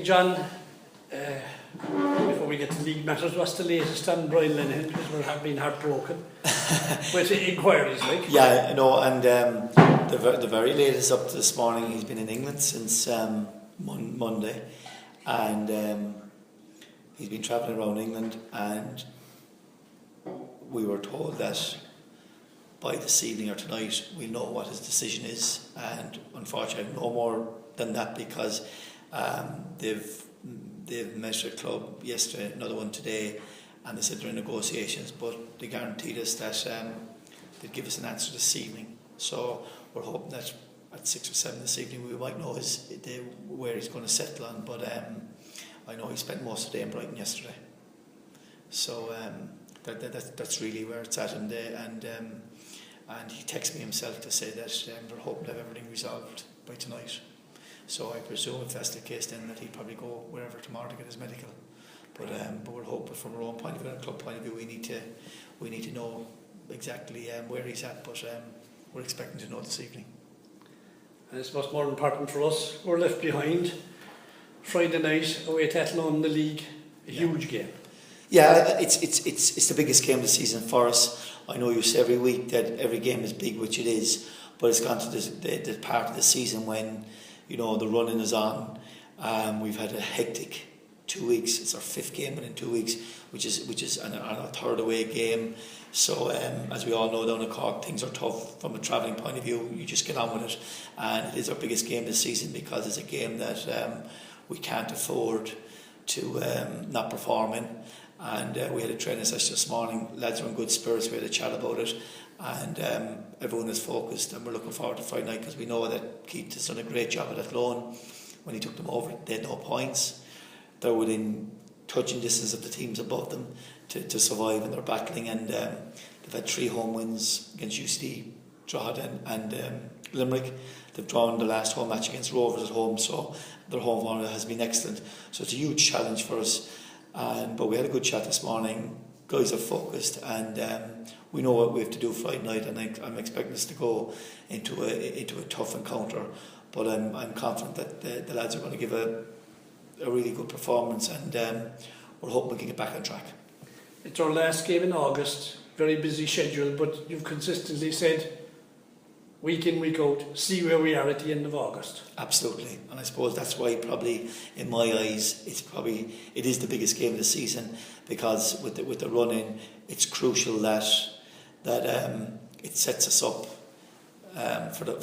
John, before we get to league matters, what's the latest on Brian Lenihan? Because we have been heartbroken with inquiries, like. Yeah, I know, and the very latest up to this morning, he's been in England since Monday, and he's been travelling around England, and we were told that by this evening or tonight we'll know what his decision is, and unfortunately no more than that, because they've met a club yesterday, another one today, and they said they're in negotiations, but they guaranteed us that they'd give us an answer this evening. So we're hoping that at 6 or 7 this evening we might know where he's going to settle on, but I know he spent most of the day in Brighton yesterday. So that's really where it's at, and he texted me himself to say that they're hoping to have everything resolved by tonight. So I presume if that's the case, then that he'd probably go wherever tomorrow to get his medical. But we're hoping from our own point of view, and a club point of view, we need to know exactly where he's at. But we're expecting to know this evening. And I suppose more important for us, we're left behind. Friday night away to Athlone in the league, a huge game. Yeah, it's the biggest game of the season for us. I know you say every week that every game is big, which it is, but it's gone to the part of the season when, you know, the running is on. We've had a hectic 2 weeks. It's our 5th game within 2 weeks, which is our 3rd away game. So as we all know, down in Cork, things are tough from a travelling point of view. You just get on with it, and it is our biggest game this season because it's a game that we can't afford to not perform in. And we had a training session this morning. Lads are in good spirits. We had a chat about it, and everyone is focused, and we're looking forward to Friday night, because we know that Keith has done a great job at Athlone. When he took them over, they had no points. They're within touching distance of the teams above them to survive, and they're battling, and they've had 3 home wins against UCD, Drogheda and Limerick. They've drawn the last home match against Rovers at home, so their home form has been excellent. So it's a huge challenge for us. But we had a good chat this morning. Guys are focused, and we know what we have to do Friday night, and I'm expecting us to go into a tough encounter. But I'm confident that the lads are going to give a really good performance, and we're hoping we can get back on track. It's our last game in August, very busy schedule, but you've consistently said week in, week out, see where we are at the end of August. Absolutely, and I suppose that's why probably in my eyes it is the biggest game of the season, because with the run-in, it's crucial that it sets us up for the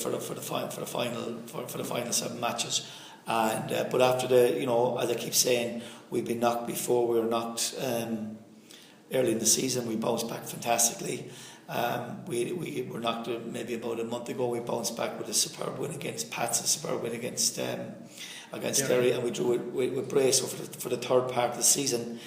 final 7 matches. And but after as I keep saying, we've been knocked before. We were knocked early in the season. We bounced back fantastically. We were knocked maybe about a month ago. We bounced back with a superb win against Pats, a superb win against Derry, and we drew it with Brace. So for the 3rd part of the season,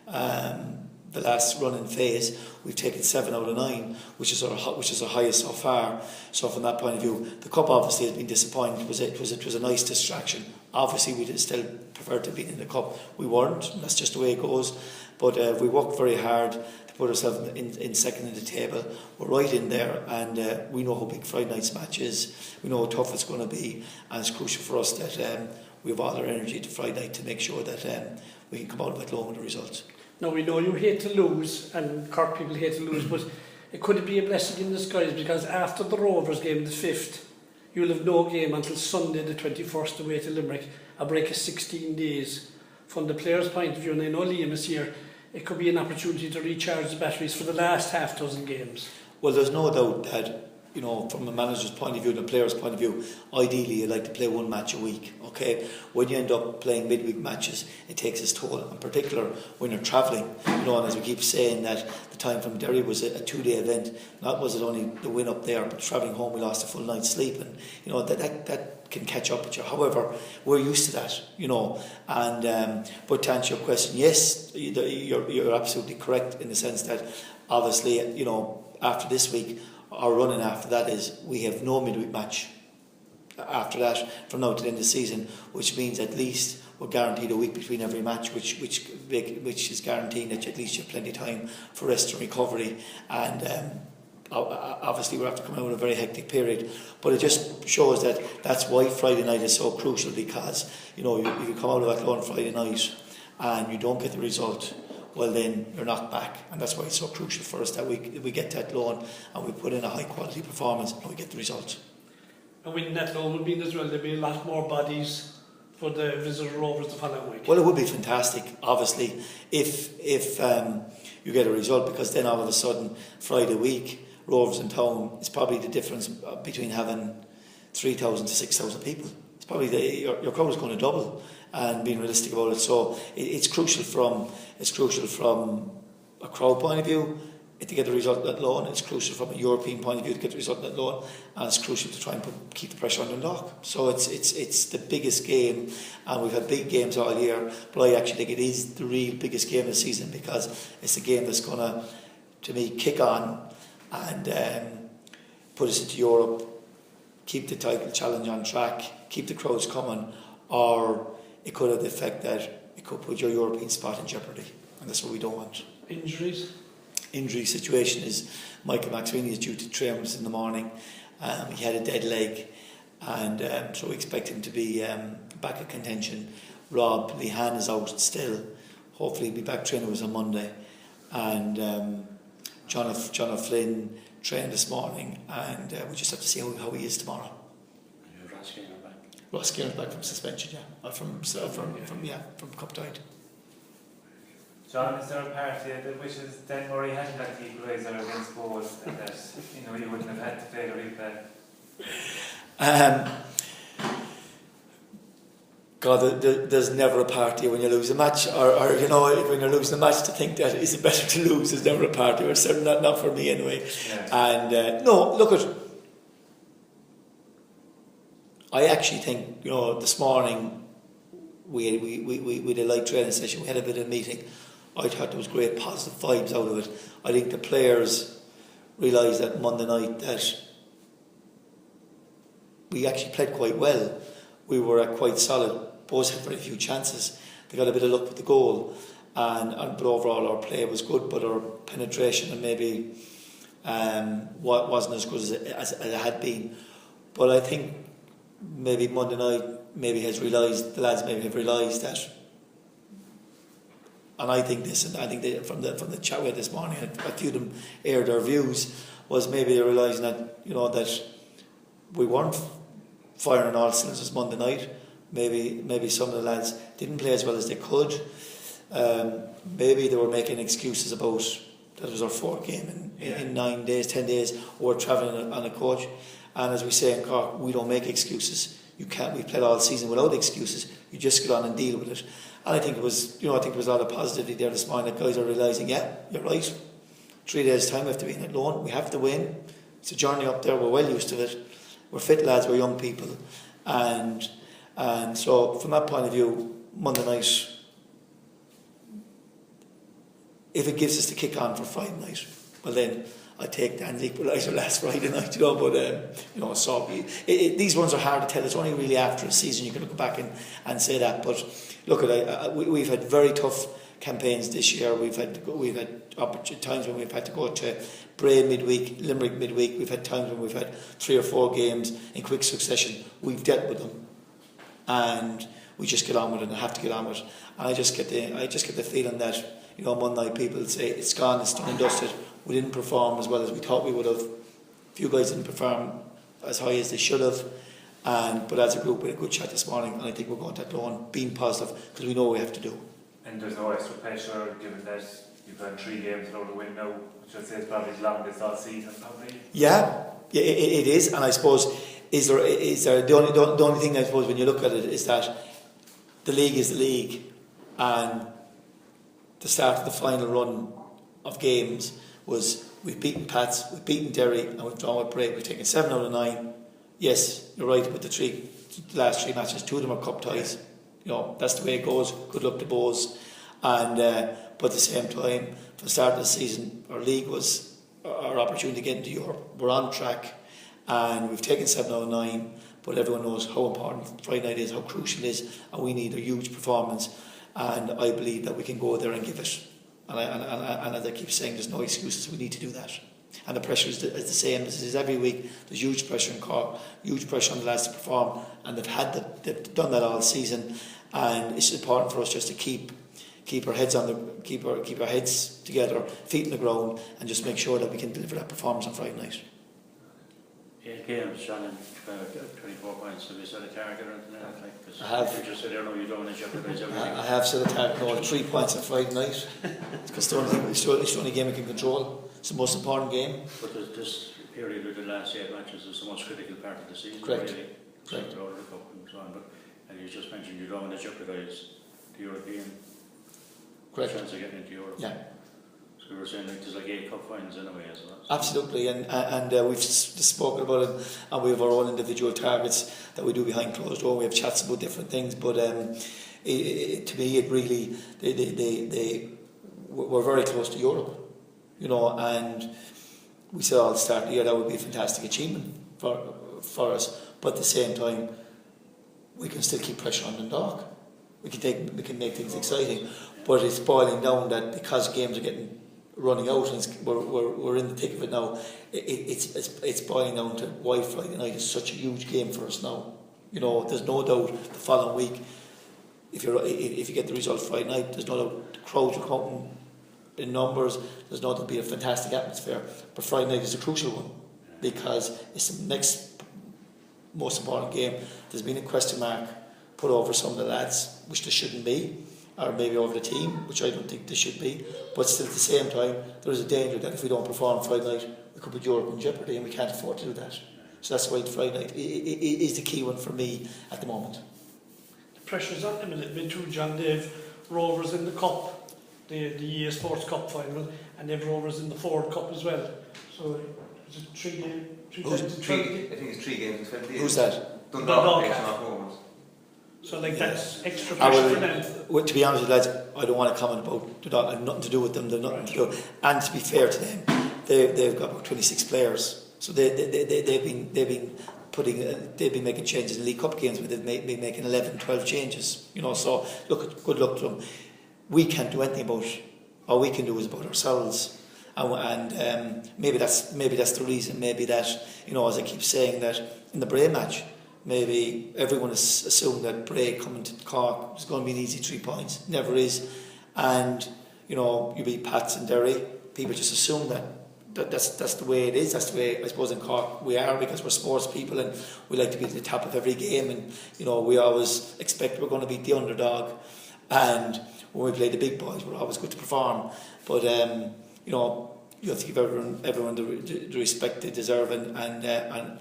the last running phase, we've taken 7 out of 9, which is our highest so far. So from that point of view, the cup obviously has been disappointing. It was a nice distraction. Obviously, we did still prefer to be in the cup. We weren't. And that's just the way it goes. But we worked very hard to put ourselves in second in the table. We're right in there, and we know how big Friday night's match is. We know how tough it's going to be, and it's crucial for us that we have all our energy to Friday night to make sure that we can come out of it along with the results. Now, we know you hate to lose, and Cork people hate to lose, but it could be a blessing in disguise, because after the Rovers game, the 5th, you'll have no game until Sunday the 21st away to Limerick, a break of 16 days. From the players' point of view, and I know Liam is here, it could be an opportunity to recharge the batteries for the last half dozen games. Well, there's no doubt that, from a manager's point of view and a player's point of view, ideally you'd like to play 1 match a week, okay? When you end up playing midweek matches, it takes its toll, in particular when you're travelling, and as we keep saying, that the time from Derry was a 2-day event. Not was it only the win up there, but travelling home we lost a full night's sleep, and that can catch up with you. However, we're used to that, and but to answer your question, yes, you're absolutely correct in the sense that obviously, after this week, our running after that is we have no midweek match after that from now to the end of the season, which means at least we're guaranteed a week between every match, which is guaranteeing that at least you have plenty of time for rest and recovery. And obviously we're after coming out of a very hectic period, but it just shows that that's why Friday night is so crucial, because you come out of Athlone Friday night and you don't get the result, well then you're knocked back, and that's why it's so crucial for us that we get to Athlone and we put in a high quality performance and we get the result. And winning Athlone would mean as well there'd be a lot more bodies for the visitor Rovers the following week. Well, it would be fantastic, obviously, if you get a result, because then all of a sudden Friday week Rovers in town is probably the difference between having 3,000 to 6,000 people. It's probably your crowd is going to double, and being realistic about it. So it's crucial from a crowd point of view to get the result at Athlone. It's crucial from a European point of view to get the result at Athlone, and it's crucial to try and keep the pressure on Dundalk. So it's the biggest game, and we've had big games all year, but I actually think it is the real biggest game of the season, because it's the game that's going to me, kick on and put us into Europe, keep the title challenge on track, keep the crowds coming, or it could have the effect that it could put your European spot in jeopardy, and that's what we don't want. Injury situation is Michael Maxwini is due to train with us in the morning. He had a dead leg, and so we expect him to be back in contention. Rob Lehan is out still. Hopefully he'll be back training with us on Monday. And John O'Flynn trained this morning, and we just have to see how he is tomorrow. Ross Skinner's back from suspension, from cup tide. John, is there a party that wishes Dan Murray hadn't got the equaliser against Bohs, and that you wouldn't have had to play the replay? God, there's never a party when you lose a match, or when you're losing a match, to think that is it better to lose. There's never a party, or certainly not for me anyway. Yeah. And no, look at. I actually think this morning we had a light training session. We had a bit of a meeting. I thought there was great positive vibes out of it. I think the players realised that Monday night that we actually played quite well. We were quite solid. Both had very few chances. They got a bit of luck with the goal, but overall our play was good. But our penetration and maybe wasn't as good as it had been. But I think maybe Monday night the lads maybe have realised that. And I think from the chat we had this morning, a few of them aired their views, was maybe they're realising that that we weren't firing on all cylinders Monday night. Maybe some of the lads didn't play as well as they could. Maybe they were making excuses about that it was our fourth game in 9 days, 10 days, or we're travelling on a coach. And as we say in Cork, we don't make excuses. We played all season without excuses. You just get on and deal with it. And I think it was, there was a lot of positivity there this morning. That guys are realising, yeah, you're right. 3 days' time we have to be in Athlone. We have to win. It's a journey up there. We're well used to it. We're fit lads. We're young people, and so from that point of view, Monday night, if it gives us the kick on for Friday night, well then I take Dan's equaliser last Friday night, but so these ones are hard to tell. It's only really after a season you can look back and say that. But look we've had very tough campaigns this year. We've had times when we've had to go to Bray midweek, Limerick midweek. We've had times when we've had 3 or 4 games in quick succession. We've dealt with them, and we just get on with it and have to get on with it. And I just get the feeling that Monday night people say it's gone, it's done and dusted. We didn't perform as well as we thought we would have. A few guys didn't perform as high as they should have, but as a group we had a good chat this morning, and I think we're going to go on being positive because we know what we have to do. And there's no extra pressure given that you've had 3 games without a win now, which I'd say is probably the longest all season, probably. Yeah, it is, and I suppose is there the only thing I suppose when you look at it is that the league is the league, and the start of the final run of games was we've beaten Pats, we've beaten Derry, and we've drawn with Bray. We've taken 7 out of 9. Yes, you're right with the last 3 matches. 2 of them are cup ties. That's the way it goes. Good luck to Bohs. And but at the same time, for the start of the season, our league was our opportunity to get into Europe. We're on track, and we've taken 7 out of 9. But everyone knows how important Friday night is, how crucial it is, and we need a huge performance. And I believe that we can go there and give it. And as I keep saying, there's no excuses. We need to do that. And the pressure is the same as it is every week. There's huge pressure in Cork, huge pressure on the lads to perform, and they've done that all season. And it's important for us just to keep our heads keep our heads together, feet in the ground, and just make sure that we can deliver that performance on Friday night. 8 games, Sean, and 24 points. Have you set a target or anything like that? I have. You just said, I know you don't want to jeopardise everything. I have set a target, no, 3 points on Friday night. Because it's the only game we can control. It's the most important game. But this period with the last 8 matches is the most critical part of the season. Correct. Really. Correct. The World Cup and so on. But, and you just mentioned you don't want to jeopardise the European chance of getting into Europe. Yeah. So we were saying there's 8 cup finals anyway as well. Absolutely, and we've spoken about it, and we have our own individual targets that we do behind closed doors. We have chats about different things, but to me, it really we're very close to Europe, and we said at the start of the year that would be a fantastic achievement for us. But at the same time, we can still keep pressure on Dundalk. We can make things exciting, but it's boiling down that because games are running out and we're in the thick of it now. It's boiling down to why Friday night is such a huge game for us now. There's no doubt the following week, if you get the result Friday night, there's no doubt the crowds are coming in numbers. There's no doubt there'll be a fantastic atmosphere. But Friday night is a crucial one because it's the next most important game. There's been a question mark put over some of the lads, which there shouldn't be, or maybe over the team, which I don't think there should be. But still, at the same time, there is a danger that if we don't perform Friday night, we could put Europe in jeopardy, and we can't afford to do that. So that's why Friday night is the key one for me at the moment. The pressure's on them a little bit too, John. They've Rovers in the Cup, the EA Sports Cup final, and they've Rovers in the Ford Cup as well. So is it 3 games? I think it's 3 games in 20 days. Who's that? Dundalk and Rovers. So that's extra pressure for them. Well, to be honest with you, lads, I don't want to comment about Dundalk. I have nothing to do with them. They've nothing to do. And to be fair to them, they've got about 26 players. So they've been making changes in League Cup games, where they've been making 11, 12 changes. So look, good luck to them. We can't do anything about it. All we can do is about ourselves. And maybe that's the reason. Maybe that, as I keep saying, that in the Bray match, maybe everyone has assumed that Bray coming to Cork is going to be an easy 3 points. Never is. And you beat Pats and Derry. People just assume that's the way it is. That's the way, I suppose, in Cork we are, because we're sports people and we like to be at the top of every game. And we always expect we're going to beat the underdog. And when we play the big boys, we're always good to perform. But you have to give everyone the respect they deserve, and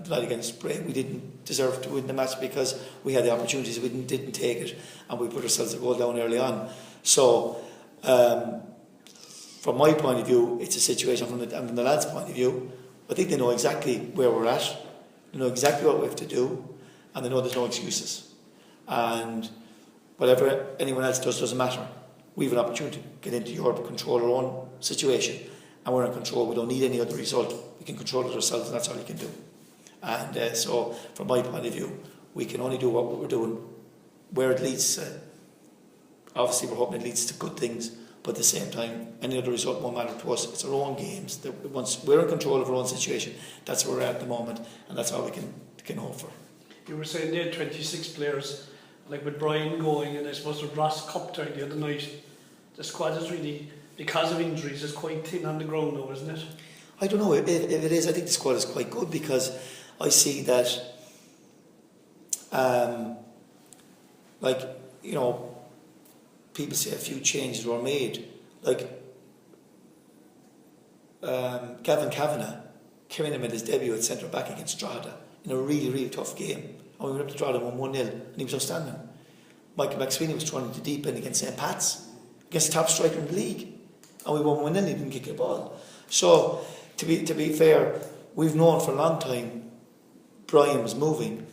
not against Bray. We didn't deserve to win the match because we had the opportunities, we didn't take it, and we put ourselves a goal down early on. So, from my point of view, it's a situation from the lads' point of view. I think they know exactly where we're at, they know exactly what we have to do, and they know there's no excuses. And whatever anyone else does doesn't matter. We have an opportunity to get into Europe, control our own situation. And we're in control. We don't need any other result. We can control it ourselves, and that's all you can do. And so, from my point of view, we can only do what we're doing. Where it leads, obviously we're hoping it leads to good things, but at the same time, any other result won't matter to us. It's our own games. Once we're in control of our own situation, that's where we're at the moment, and that's all we can hope for. You were saying they had 26 players, like with Brian going, and I suppose with Ross Cupter the other night, the squad is really, because of injuries, is quite thin on the ground now, isn't it? I don't know if it is. I think the squad is quite good, because I see that, people say a few changes were made. Like, Gavin Kavanagh came in and made his debut at centre back against Strada in a really, really tough game. And we went up to Strada and won 1-0, and he was outstanding. Michael McSweeney was thrown into deep end against St. Pat's, against the top striker in the league. And we won 1-0, he didn't kick a ball. So, to be fair, we've known for a long time Brian was moving.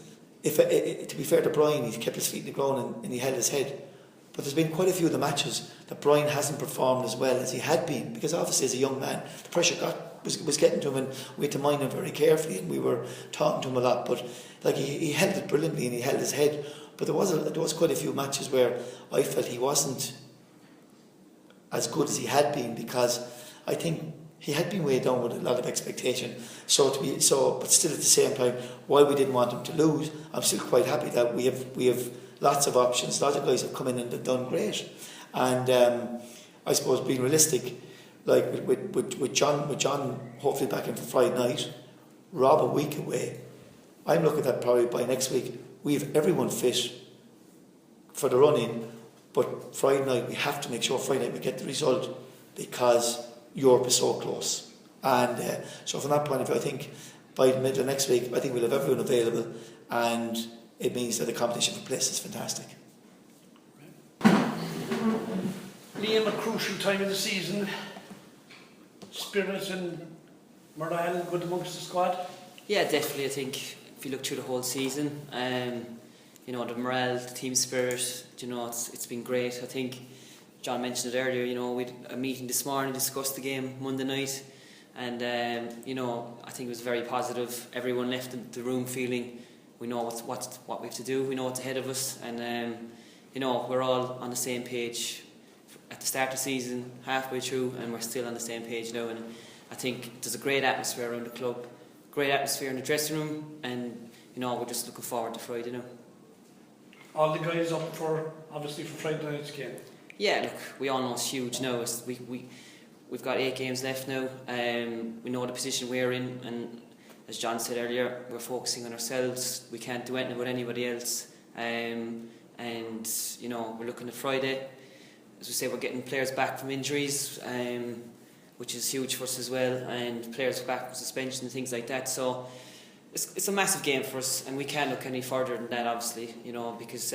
To be fair to Brian, he kept his feet in the ground and he held his head. But there's been quite a few of the matches that Brian hasn't performed as well as he had been, because obviously as a young man, the pressure was getting to him, and we had to mind him very carefully, and we were talking to him a lot. But he held it brilliantly and he held his head. But there was quite a few matches where I felt he wasn't as good as he had been, because I think he had been weighed down with a lot of expectation. But still at the same time, while we didn't want him to lose, I'm still quite happy that we have lots of options. Lots of guys have come in and they've done great. And I suppose being realistic, like with John hopefully back in for Friday night, Rob a week away, I'm looking at probably by next week we have everyone fit for the run-in, but Friday night we have to make sure Friday night we get the result because Europe is so close. And so from that point of view, I think by the middle of next week, I think we'll have everyone available, and it means that the competition for place is fantastic. Liam, a crucial time of the season. Spirit and morale good amongst the squad? Yeah, definitely. I think if you look through the whole season, the morale, the team spirit, it's been great. I think John mentioned it earlier, we had a meeting this morning, discussed the game Monday night, and I think it was very positive. Everyone left the room feeling we know what we have to do, we know what's ahead of us, and we're all on the same page at the start of the season, halfway through, and we're still on the same page now. And I think there's a great atmosphere around the club, great atmosphere in the dressing room, and we're just looking forward to Friday now. All the guys up for Friday night's game? Yeah, look, we all know it's huge now. We've got 8 games left now. We know the position we're in, and as John said earlier, we're focusing on ourselves. We can't do anything with anybody else. And we're looking at Friday. As we say, we're getting players back from injuries, which is huge for us as well, and players back from suspension and things like that. So it's a massive game for us, and we can't look any further than that, obviously, because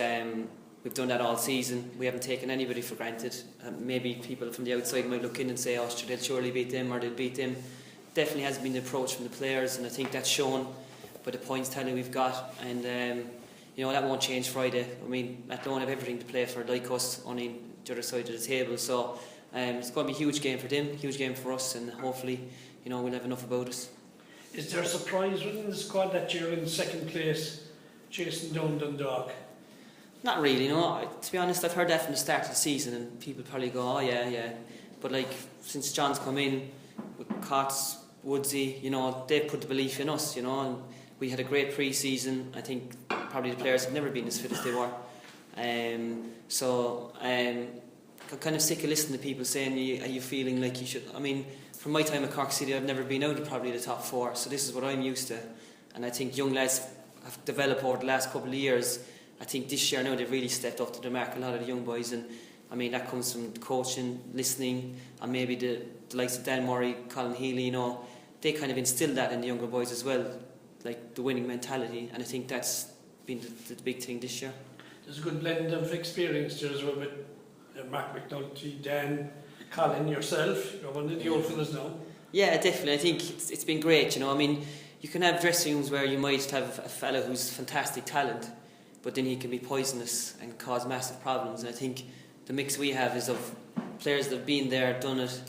we've done that all season. We haven't taken anybody for granted. Maybe people from the outside might look in and say, they'll surely beat them or they'll beat them. Definitely hasn't been the approach from the players, and I think that's shown by the points tally we've got. And that won't change Friday. I mean, Athlone have everything to play for, like us, only the other side of the table. So it's going to be a huge game for them, huge game for us, and hopefully, we'll have enough about us. Is there a surprise within the squad that you're in second place, chasing down Dundalk? Not really, no. To be honest, I've heard that from the start of the season, and people probably go, oh yeah. But since John's come in, with Cots, Woodsy, they've put the belief in us, and we had a great pre-season. I think probably the players have never been as fit as they were. I'm kind of sick of listening to people saying, are you feeling like you should? I mean, from my time at Cork City, I've never been out of probably the top 4, so this is what I'm used to. And I think young lads have developed over the last couple of years. I think this year now they've really stepped up to the mark, a lot of the young boys, and I mean that comes from coaching, listening, and maybe the likes of Dan Murray, Colin Healy, they kind of instilled that in the younger boys as well, like the winning mentality, and I think that's been the big thing this year. There's a good blend of experience there as well with Mark McNulty, Dan, Colin, yourself. You're one of the old fellas now. Yeah, definitely. I think it's been great. I mean, you can have dressing rooms where you might have a fella who's fantastic talent, but then he can be poisonous and cause massive problems. And I think the mix we have is of players that have been there, done it,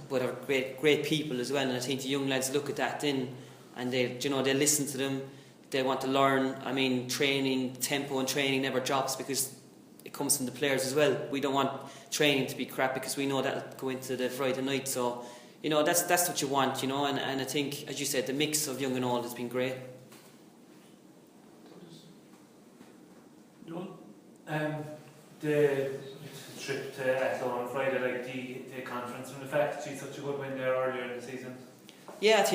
but are great people as well. And I think the young lads look at that then, and they listen to them. They want to learn. I mean, tempo and training never drops because it comes from the players as well. We don't want training to be crap because we know that'll go into the Friday night. So, that's what you want, and I think, as you said, the mix of young and old has been great. The trip to Athlone on Friday, the conference from the fact that you had such a good win there earlier in the season? Yeah,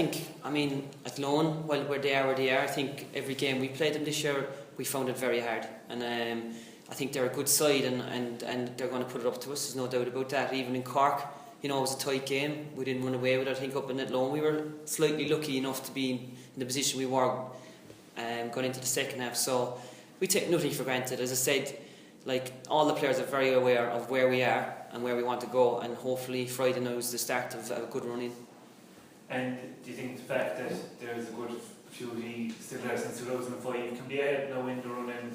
I mean, Athlone, while where they are, I think every game we played them this year, we found it very hard. And I think they're a good side and they're going to put it up to us, there's no doubt about that. Even in Cork, it was a tight game. We didn't run away with it. I think up in Athlone we were slightly lucky enough to be in the position we were going into the second half. So we take nothing for granted. As I said, all the players are very aware of where we are and where we want to go, and hopefully Friday now is the start of a good run in. And do you think the fact that there's a good few leagues still there since 2005 can be ahead now in the run in,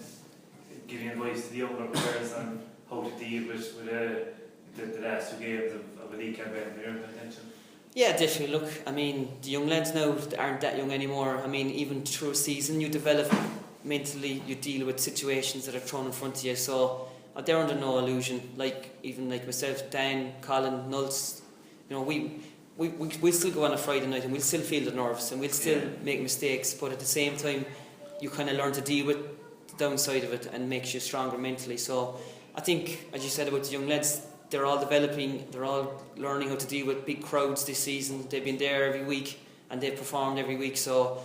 giving advice to the younger players on how to deal with the last 2 games of a league campaign for your attention? Yeah, definitely. Look, I mean, the young lads now aren't that young anymore. I mean, even through a season you develop mentally, you deal with situations that are thrown in front of you, so they're under no illusion. Even like myself, Dan, Colin, Nulz, we'll still go on a Friday night and we'll still feel the nerves and we'll still make mistakes, but at the same time you kind of learn to deal with the downside of it and makes you stronger mentally. So I think, as you said about the young lads, they're all developing, they're all learning how to deal with big crowds this season. They've been there every week and they've performed every week, so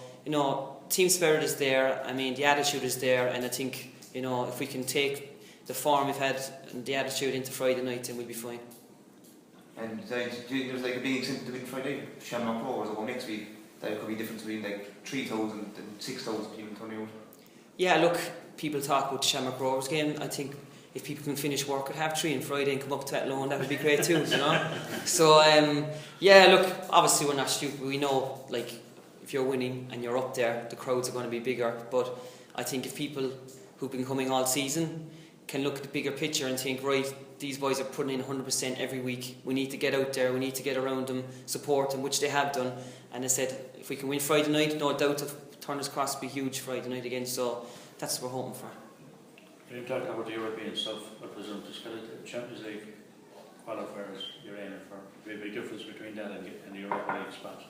team spirit is there. I mean, the attitude is there, and I think if we can take the form we've had and the attitude into Friday night, then we'll be fine. And there's like a big incentive to win Friday. Shamrock Rovers or next week, there could be a difference between like 3,000 and 6,000 people turning out. Yeah, look, people talk about the Shamrock Rovers game. I think if people can finish work at 3:30 on Friday and come up to Athlone, that would be great too, So, look, obviously we're not stupid. We know, like, if you're winning and you're up there, the crowds are going to be bigger. But I think if people who've been coming all season can look at the bigger picture and think, right, these boys are putting in 100% every week. We need to get out there, we need to get around them, support them, which they have done. And I said, if we can win Friday night, no doubt of Turner's Cross will be huge Friday night again. So that's what we're hoping for. You're talking about the European stuff. I presume the Champions League qualifiers you're aiming for. There'll be a big difference between that and the Europa League spot.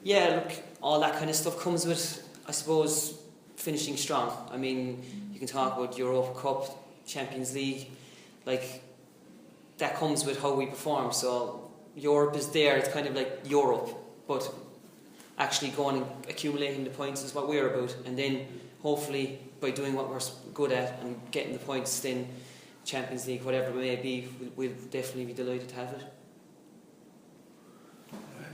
Yeah, look, all that kind of stuff comes with, I suppose, finishing strong. I mean, you can talk about Europa Cup, Champions League, like that comes with how we perform. So Europe is there, it's kind of like Europe, but actually going and accumulating the points is what we're about, and then hopefully by doing what we're good at and getting the points, then Champions League, whatever it may be, we'll definitely be delighted to have it.